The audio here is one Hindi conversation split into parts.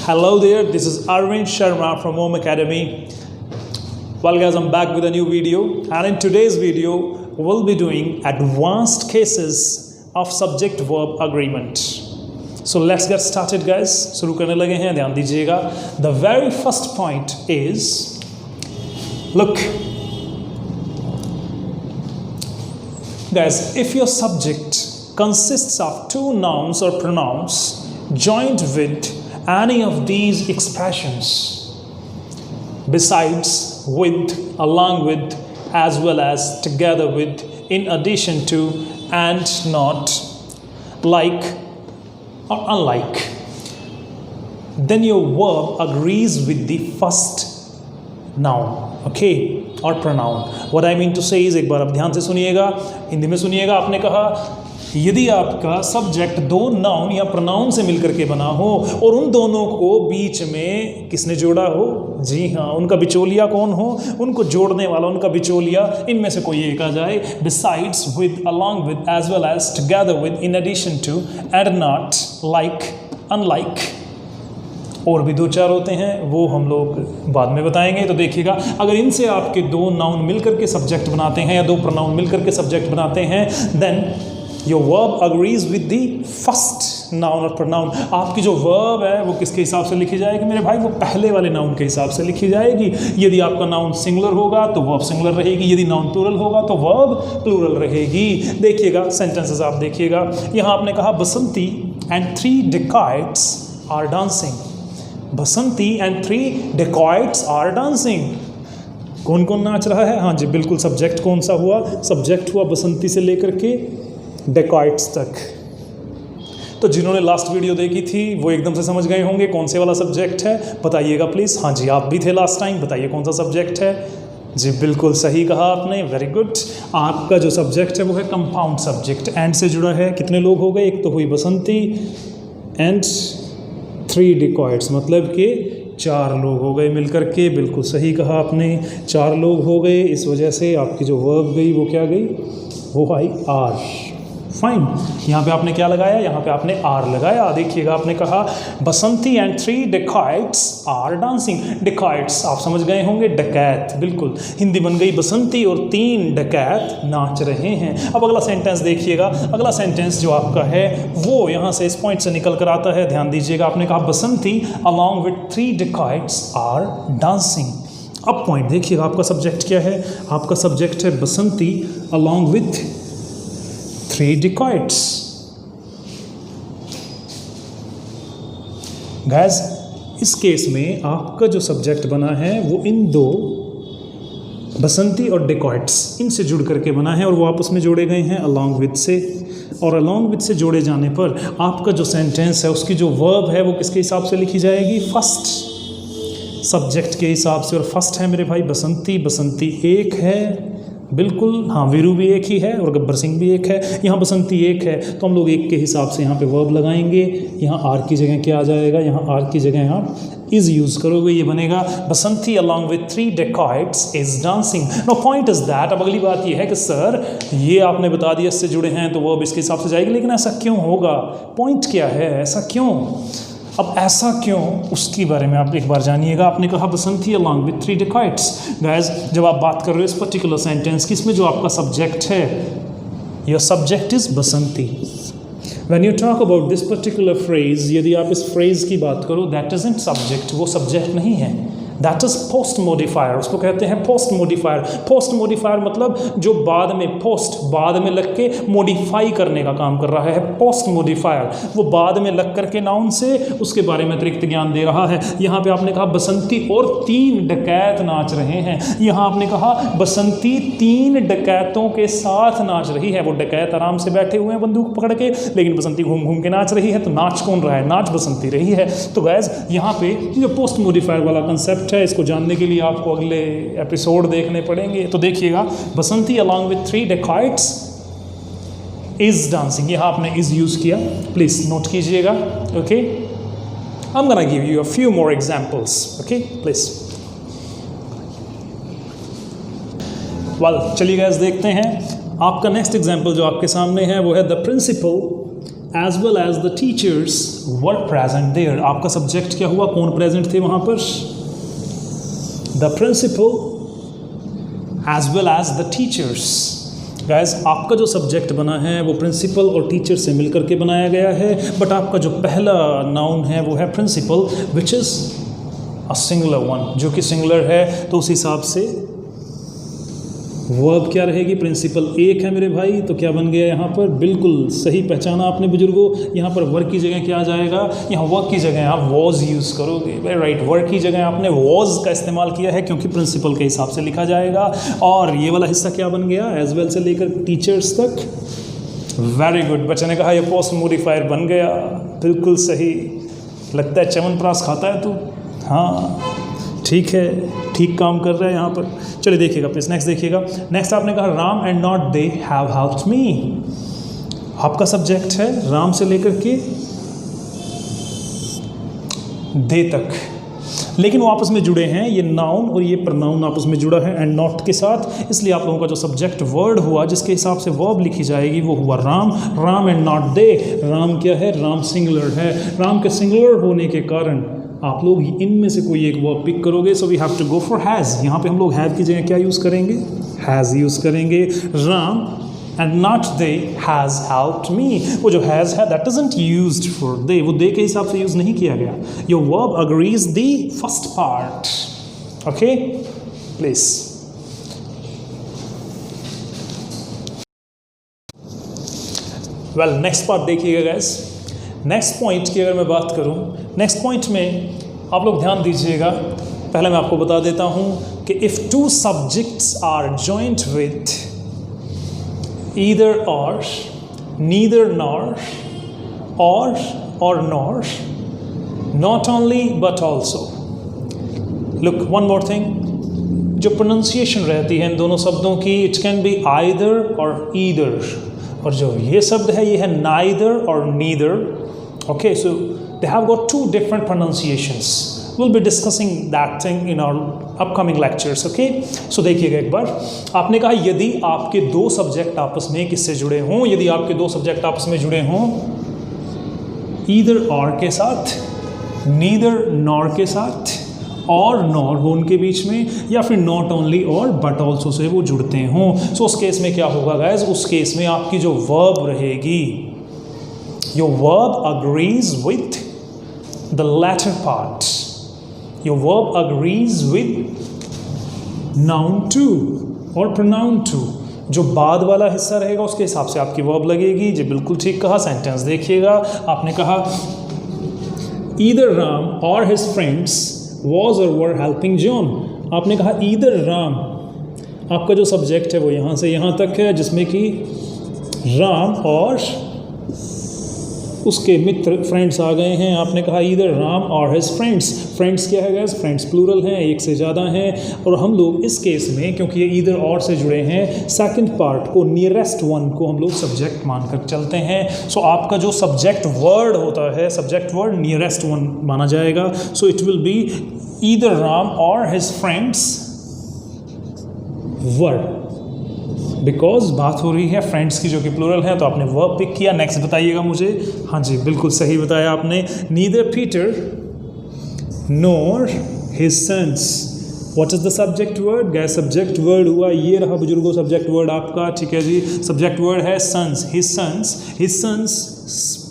Hello there, this is Arvind Sharma from Home Academy. Well guys, I'm back with a new video, and in today's video we'll be doing advanced cases of subject verb agreement. So let's get started guys. शुरू करने लगे हैं, ध्यान दीजिएगा. The very first point is, look guys, if your subject consists of two nouns or pronouns joined with any of these expressions besides, with, along with, as well as, together with, in addition to, and not, like or unlike, then your verb agrees with the first noun, okay, or pronoun. What I mean to say is, एक बार आप ध्यान से सुनिएगा, हिंदी में सुनिएगा. आपने कहा यदि आपका सब्जेक्ट दो नाउन या प्रोनाउन से मिलकर के बना हो और उन दोनों को बीच में किसने जोड़ा हो, जी हाँ, उनका बिचौलिया कौन हो, उनको जोड़ने वाला, उनका बिचौलिया इनमें से कोई एक आ जाए. Besides, with, along with, as well as, together with, in addition to, and not, like, unlike, और भी दो चार होते हैं, वो हम लोग बाद में बताएंगे. तो देखिएगा, अगर इनसे आपके दो नाउन मिलकर के सब्जेक्ट बनाते हैं या दो प्रोनाउन मिलकर के सब्जेक्ट बनाते हैं, then your verb agrees with the first noun or pronoun. आपकी जो verb है वो किसके हिसाब से लिखी जाएगी मेरे भाई? वो पहले वाले नाउन के हिसाब से लिखी जाएगी. यदि आपका नाउन सिंगुलर होगा तो verb सिंगुलर रहेगी, यदि नाउन प्लूरल होगा तो verb प्लूरल रहेगी. देखिएगा सेंटेंसेस, आप देखिएगा. यहाँ आपने कहा बसंती and 3 dacoits are dancing. Basanti and 3 dacoits are dancing. कौन कौन नाच रहा है? हाँ जी बिल्कुल, सब्जेक्ट कौन सा हुआ? सब्जेक्ट हुआ बसंती से लेकर के डेकॉइट्स तक. तो जिन्होंने लास्ट वीडियो देखी थी वो एकदम से समझ गए होंगे कौन से वाला सब्जेक्ट है. बताइएगा प्लीज़. हाँ जी, आप भी थे लास्ट टाइम. बताइए कौन सा सब्जेक्ट है. जी बिल्कुल सही कहा आपने, वेरी गुड. आपका जो सब्जेक्ट है वो है कंपाउंड सब्जेक्ट, एंड से जुड़ा है. कितने लोग हो गए? एक तो हुई बसंती एंड 3 डेकॉइट्स, मतलब कि 4 लोग हो गए मिलकर के. बिल्कुल सही कहा आपने, 4 लोग हो गए. इस वजह से आपकी जो वर्ब गई वो क्या गई? वो आई आर. फाइन. यहाँ पे आपने क्या लगाया? यहाँ पे आपने आर लगाया. देखिएगा, आपने कहा Basanti and 3 dacoits are dancing. Dacoits आप समझ गए होंगे, डकैत. बिल्कुल, हिंदी बन गई बसंती और 3 डकैत नाच रहे हैं. अब अगला सेंटेंस देखिएगा. अगला सेंटेंस जो आपका है वो यहाँ से इस पॉइंट से निकल कर आता है. ध्यान दीजिएगा, आपने कहा Basanti along with 3 dacoits are dancing. अब पॉइंट देखिएगा, आपका सब्जेक्ट क्या है? आपका सब्जेक्ट है Basanti along with 3 dacoits. Guys, इस केस में आपका जो सब्जेक्ट बना है वो इन दो बसंती और डेकॉइट्स इनसे जुड़ करके बना है, और वो आपस में जोड़े गए हैं along with से. और along with से जोड़े जाने पर आपका जो सेंटेंस है उसकी जो वर्ब है वो किसके हिसाब से लिखी जाएगी? फर्स्ट सब्जेक्ट के हिसाब से. और फर्स्ट है मेरे भाई बसंती. बसंती एक है, बिल्कुल हाँ. वीरू भी एक ही है और गब्बर सिंह भी एक है. यहाँ बसंती एक है तो हम लोग एक के हिसाब से यहाँ पे वर्ब लगाएंगे. यहाँ आर की जगह क्या आ जाएगा? यहाँ आर की जगह आप इज़ यूज़ करोगे, ये बनेगा Basanti along with 3 dacoits is dancing. No point is that. अब अगली बात ये है कि सर ये आपने बता दिया इससे जुड़े हैं तो वर्ब इसके हिसाब से जाएगी, लेकिन ऐसा क्यों होगा? पॉइंट क्या है? ऐसा क्यों? अब ऐसा क्यों, उसके बारे में आप एक बार जानिएगा. आपने कहा Basanti along with 3 dacoits. Guys, जब आप बात कर रहे हो इस पर्टिकुलर सेंटेंस की, इसमें जो आपका सब्जेक्ट है, your subject is Basanti. When you talk about this particular phrase, यदि आप इस फ्रेज की बात करो, दैट इजंट सब्जेक्ट, वो सब्जेक्ट नहीं है. That is post modifier. उसको कहते हैं पोस्ट मोडिफायर. पोस्ट मोडिफायर मतलब जो बाद में, पोस्ट बाद में लग के मॉडिफाई करने का काम कर रहा है. पोस्ट मोडिफायर वो बाद में लग करके नाउन से उसके बारे में अतिरिक्त ज्ञान दे रहा है. यहाँ पे आपने कहा बसंती और 3 डकैत नाच रहे हैं. यहाँ आपने कहा बसंती 3 डकैतों के साथ नाच रही है. वो डकैत आराम से बैठे हुए हैं बंदूक पकड़ के, लेकिन बसंती घूम घूम के नाच रही है. तो नाच कौन रहा है? नाच बसंती रही है. तो गैस, यहाँ पे जो पोस्ट मोडिफायर वाला कंसेप्ट है, इसको जानने के लिए आपको अगले एपिसोड देखने पड़ेंगे. तो देखिएगा, Basanti along with 3 dacoits is dancing. यहाँ आपने इज यूज किया, प्लीज नोट कीजिएगा. Okay, I am gonna give you a few more examples. Okay please. Well, चलिए गाइस देखते हैं. आपका नेक्स्ट एग्जांपल जो आपके सामने है वो है the principal as well as the teachers were present there. आपका सब्जेक्ट क्या हुआ, कौन प्रेजेंट थे वहाँ पर? The principal as well as the teachers. Guys आपका जो सब्जेक्ट बना है वो प्रिंसिपल और टीचर से मिलकर के बनाया गया है, बट आपका जो पहला नाउन है वो है principal, which is a singular one, जो कि सिंगुलर है। तो उस हिसाब से वर्ब क्या रहेगी? प्रिंसिपल एक है मेरे भाई, तो क्या बन गया यहाँ पर? बिल्कुल सही पहचाना आपने बुजुर्गों। यहाँ पर वर्क की जगह क्या आ जाएगा? यहाँ वर्क की जगह आप वॉज यूज़ करोगे। राइट, वर्क की जगह आपने वॉज का इस्तेमाल किया है क्योंकि प्रिंसिपल के हिसाब से लिखा जाएगा। और ये वाला हिस्सा क्या बन गया? एज वेल से लेकर टीचर्स तक। वेरी गुड, बच्चे ने कहा ये पोस्ट मोडिफायर बन गया। बिल्कुल सही, लगता है च्यवनप्राश खाता है तू। हाँ ठीक है, ठीक काम कर रहा है यहाँ पर। चलिए देखिएगा प्लीज, नेक्स्ट देखिएगा। नेक्स्ट आपने कहा Ram and not they have helped me. आपका सब्जेक्ट है राम से लेकर के दे तक, लेकिन वो आपस में जुड़े हैं, ये नाउन और ये प्रनाउन आपस में जुड़ा है एंड नॉट के साथ। इसलिए आप लोगों का जो सब्जेक्ट वर्ड हुआ जिसके हिसाब से वर्ब लिखी जाएगी वो हुआ Ram. Ram and not they. Ram क्या है? राम सिंगुलर है। राम के सिंगुलर होने के कारण आप लोग इनमें से कोई एक वर्ब पिक करोगे। So we have to go for has. यहाँ पे हम लोग हैव की जगह क्या यूज़ करेंगे? हैज़ यूज़ करेंगे। Ram and not they has helped me. वो जो हैज़ है दैट इजंट यूज्ड फॉर दे, वो दे के हिसाब से यूज़ नहीं किया गया। Your verb agrees the first part. Okay please. Well next part देखिएगा गाइस। नेक्स्ट पॉइंट की अगर मैं बात करूं, नेक्स्ट पॉइंट में आप लोग ध्यान दीजिएगा। पहले मैं आपको बता देता हूं कि if two subjects are joint with either or, neither nor, और nor, not only but also. Look one more thing, जो प्रोनाउंसिएशन रहती है इन दोनों शब्दों की, it can be either or either, और जो ये शब्द है ये है neither or neither. Okay, so they have got two different pronunciations. We'll be discussing that thing in our upcoming lectures. Okay, so देखिएगा एक बार। आपने कहा यदि आपके दो सब्जेक्ट आपस में किससे जुड़े हों, यदि आपके दो सब्जेक्ट आपस में जुड़े हों ईदर और के साथ, नीदर नॉर के साथ, और नॉर हो उनके बीच में, या फिर नॉट ओनली और बट ऑल्सो से वो जुड़ते हों। सो उस केस में क्या होगा गाइज? उस केस में आपकी जो वर्ब रहेगी, your verb agrees with the latter part. Your verb agrees with noun to or pronoun to. जो बाद वाला हिस्सा रहेगा उसके हिसाब से आपकी वर्ब लगेगी। जी बिल्कुल ठीक कहा। सेंटेंस देखिएगा। आपने कहा either Ram or his friends was or were helping John. आपने कहा either Ram, आपका जो सब्जेक्ट है वो यहाँ से यहाँ तक है, जिसमें कि राम और उसके मित्र फ्रेंड्स आ गए हैं। आपने कहा ईदर राम और हिज फ्रेंड्स। फ्रेंड्स क्या है गाइस? फ्रेंड्स प्लूरल हैं, एक से ज़्यादा हैं। और हम लोग इस केस में क्योंकि ये ईदर और से जुड़े हैं, सेकंड पार्ट को, नियरेस्ट वन को हम लोग सब्जेक्ट मानकर चलते हैं। सो आपका जो सब्जेक्ट वर्ड होता है, सब्जेक्ट वर्ड नियरेस्ट वन माना जाएगा। So it will be either Ram और हिज फ्रेंड्स वर, बिकॉज बात हो रही है फ्रेंड्स की जो कि प्लूरल है, तो आपने वर्ब पिक किया। नेक्स्ट बताइएगा मुझे। हाँ जी बिल्कुल सही बताया आपने। Neither Peter nor his sons. What is the subject word? Guess subject word हुआ, ये रहा बुजुर्गों सब्जेक्ट वर्ड आपका। ठीक है जी, सब्जेक्ट वर्ड है sons, his sons. His sons,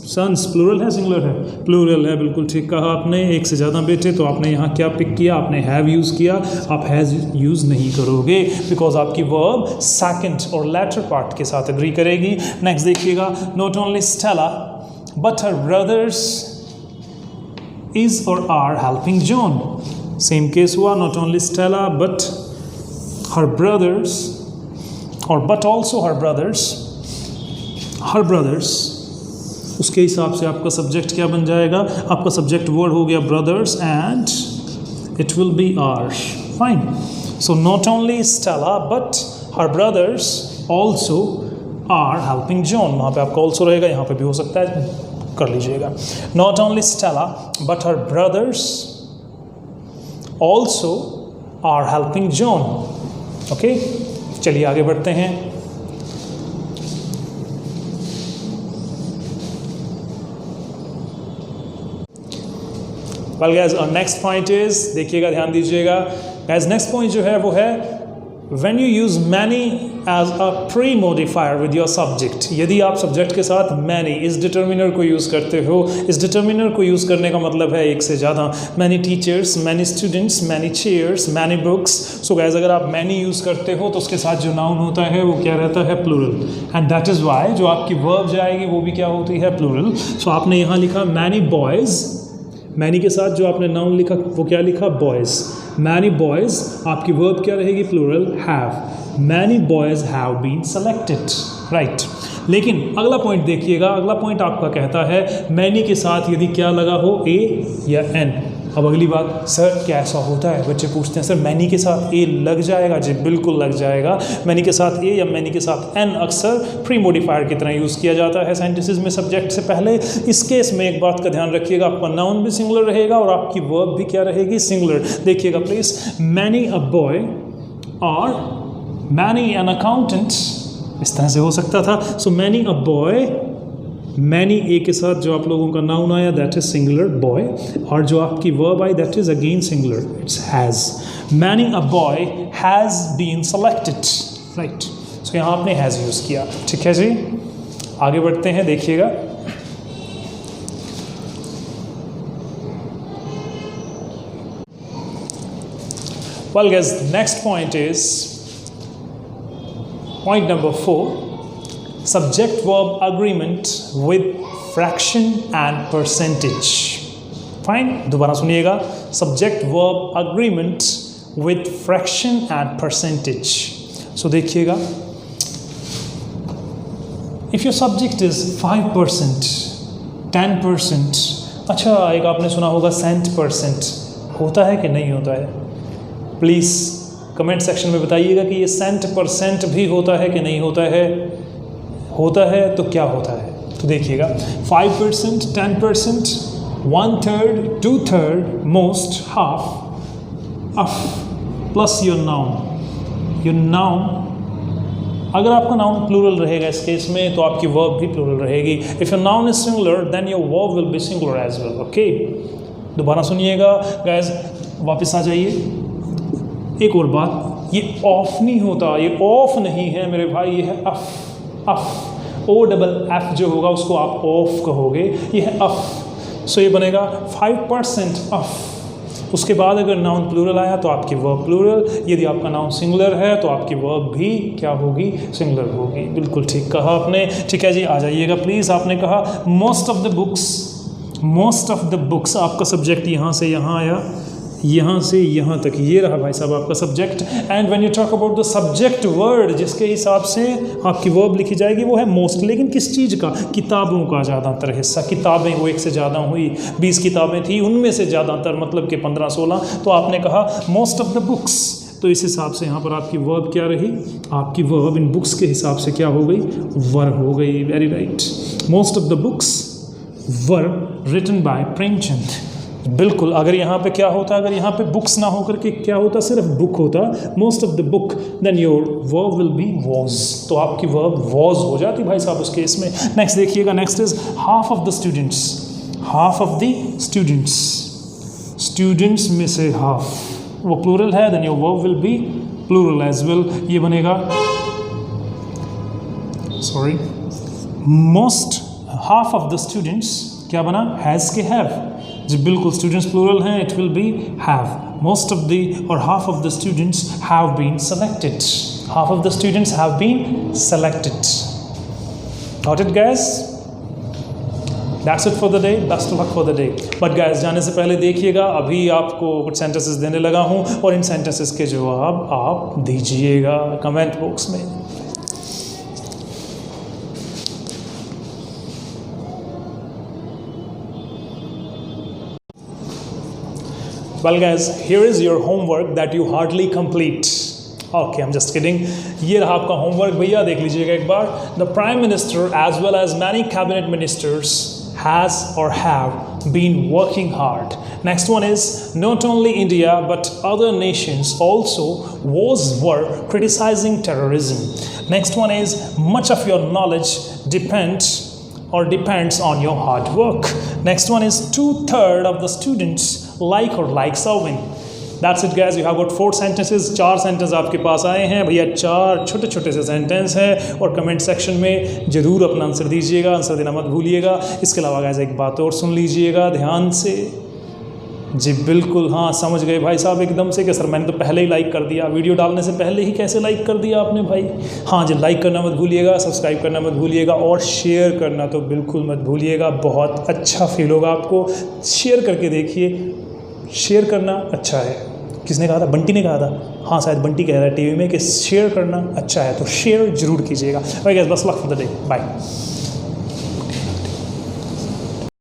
sons plural है सिंगुलर है? प्लूरल है, बिल्कुल ठीक कहा आपने। एक से ज़्यादा बेटे, तो आपने यहाँ क्या पिक किया? आपने हैव यूज़ किया। आप हैज़ यूज़ नहीं करोगे बिकॉज आपकी वर्ब सेकंड और लेटर पार्ट के साथ एग्री करेगी। नेक्स्ट देखिएगा। Not only Stella but her brothers is और are helping John. Same case हुआ, not only Stella but her brothers, और but also her brothers, her brothers. उसके हिसाब से आपका सब्जेक्ट क्या बन जाएगा? आपका सब्जेक्ट वर्ड हो गया brothers and it will be are. Fine. So not only Stella but her brothers also are helping John. वहाँ पे आपका ऑल्सो रहेगा, यहाँ पे भी हो सकता है, कर लीजिएगा। Not only Stella but her brothers also are helping John. Okay, चलिए आगे बढ़ते हैं। वेल गाइस और नेक्स्ट पॉइंट इज, देखिएगा ध्यान दीजिएगा गाइस, नेक्स्ट पॉइंट जो है वो है when you use many as a pre-modifier with your subject। यदि आप सब्जेक्ट के साथ many इस डिटर्मिनर को यूज़ करते हो, इस डिटर्मिनर को यूज़ करने का मतलब है एक से ज़्यादा, many teachers, many students, many chairs, many books। So guys अगर आप many यूज़ करते हो तो उसके साथ जो नाउन होता है वो क्या रहता है, plural. And that is why जो आपकी वर्ब जाएगी वो भी क्या होती है, प्लूरल। सो आपने यहाँ लिखा many boys, मैनी के साथ जो आपने नाउन लिखा वो क्या लिखा, बॉयज़। मैनी बॉयज़ आपकी वर्ब क्या रहेगी, plural, have. Many boys have been selected, right. लेकिन अगला पॉइंट देखिएगा, अगला पॉइंट आपका कहता है मैनी के साथ यदि क्या लगा हो, ए या एन। अब अगली बात, सर क्या ऐसा होता है, बच्चे पूछते हैं सर मैनी के साथ ए लग जाएगा? जी बिल्कुल लग जाएगा। मैनी के साथ ए या मैनी के साथ एन अक्सर प्री मॉडिफायर की तरह यूज़ किया जाता है सेंटेंसेस में सब्जेक्ट से पहले। इस केस में एक बात का ध्यान रखिएगा, आपका नाउन भी सिंगुलर रहेगा और आपकी वर्ब भी क्या रहेगी, सिंगुलर। देखिएगा प्लीज़, मैनी अ बॉय और मैनी एन अकाउंटेंट, इस तरह से हो सकता था। So many a boy, many a के साथ जो आप लोगों का नाउन आया दैट इज सिंगुलर बॉय, और जो आपकी verb I that is again singular, it's has. Many a boy has been selected, right. So यहाँ आपने हैज़ यूज़ किया, ठीक है जी। आगे बढ़ते हैं, देखिएगा well guys, next point is point number 4, subject verb agreement with fraction and percentage। Fine, दोबारा सुनिएगा, subject verb agreement with fraction and percentage। सो देखिएगा, if your subject is 5%, 10%, अच्छा एक आपने सुना होगा cent%, होता है कि नहीं होता है? प्लीज़ कमेंट सेक्शन में बताइएगा कि ये cent% भी होता है कि नहीं होता है। होता है तो क्या होता है, तो देखिएगा 5%, 10%, 1/3, 2/3, most, half, of plus your noun. Your noun, अगर आपका नाउन प्लूरल रहेगा इस केस में तो आपकी वर्ब भी प्लूरल रहेगी। If your noun is singular then your verb will be singular as well, okay. दोबारा सुनिएगा गाइस, वापस आ जाइए। एक और बात, ये ऑफ नहीं होता, ये ऑफ नहीं है मेरे भाई, ये है off. Off, O double F जो होगा उसको आप ऑफ कहोगे, ये है अफ। सो ये बनेगा 5% अफ। उसके बाद अगर नाउन प्लूरल आया तो आपकी वर्ब प्लूरल, यदि आपका नाउन सिंगुलर है तो आपकी वर्ब भी क्या होगी, सिंगुलर होगी। बिल्कुल ठीक कहा आपने, ठीक है जी। आ जाइएगा प्लीज़, आपने कहा most of the books, most of the books, आपका सब्जेक्ट यहाँ से यहाँ आया, यहाँ से यहाँ तक, ये रहा भाई साहब आपका subject. And when you talk about the subject word, जिसके हिसाब से आपकी वर्ब लिखी जाएगी वो है मोस्ट। लेकिन किस चीज़ का, किताबों का ज़्यादातर हिस्सा। किताबें वो एक से ज़्यादा हुई, 20 किताबें थी, उनमें से ज़्यादातर मतलब कि 15-16, तो आपने कहा मोस्ट ऑफ द बुक्स। तो इस हिसाब से यहाँ पर आपकी वर्ब क्या रही, आपकी वर्ब इन बुक्स के हिसाब से क्या हो गई, वर हो गई। Very right, most of the books were written by Premchand. बिल्कुल, अगर यहाँ पे क्या होता, अगर यहाँ पे बुक्स ना होकर के क्या होता, सिर्फ बुक होता, most of the book, then your verb will be was. तो आपकी वर्ब वॉज हो जाती भाई साहब उस केस में। नेक्स्ट देखिएगा, next is half of the students. Half of the students, students में से हाफ वो प्लूरल है, then your verb will be plural as well. ये बनेगा, sorry, most, half of the students क्या बना, हैज़ के हैव। जी बिल्कुल, स्टूडेंट्स प्लूरल हैं, it will be have. Most of the और half of the students have been selected. Half of the students have been selected. Got it guys? That's it for the day, best of luck for the day. But guys, जाने से पहले देखिएगा, अभी आपको कुछ सेंटेंसेस देने लगा हूँ और इन सेंटेंसेस के जवाब आप दीजिएगा कमेंट बॉक्स में। Well guys, here is your homework that you hardly complete. Okay, I'm just kidding. ये रहा आपका homework भैया, देख लीजिएगा एक बार। The Prime Minister as well as many cabinet ministers has or have been working hard. Next one is not only India but other nations also were criticizing terrorism. Next one is much of your knowledge depends on your hard work. Next one is 2/3 of the students like or likes a win. That's it guys, you have got 4 sentences, 4 sentence आपके पास आए हैं भैया, 4 छोटे छोटे से सेंटेंस हैं और कमेंट सेक्शन में ज़रूर अपना आंसर दीजिएगा, आंसर देना मत भूलिएगा। इसके अलावा गाइस एक बात और सुन लीजिएगा ध्यान से। जी बिल्कुल, हाँ समझ गए भाई साहब एकदम से कि सर मैंने तो पहले ही लाइक कर दिया, वीडियो डालने से पहले ही कैसे लाइक कर दिया आपने भाई। हाँ जी, लाइक करना मत भूलिएगा, सब्सक्राइब करना मत भूलिएगा और शेयर करना तो बिल्कुल मत भूलिएगा। बहुत अच्छा फील होगा आपको, शेयर करके देखिए, शेयर करना अच्छा है। किसने कहा था? बंटी ने कहा था, हाँ शायद बंटी कह रहा है टीवी में कि शेयर करना अच्छा है, तो शेयर जरूर कीजिएगा। भाई guys, best luck for the day, bye.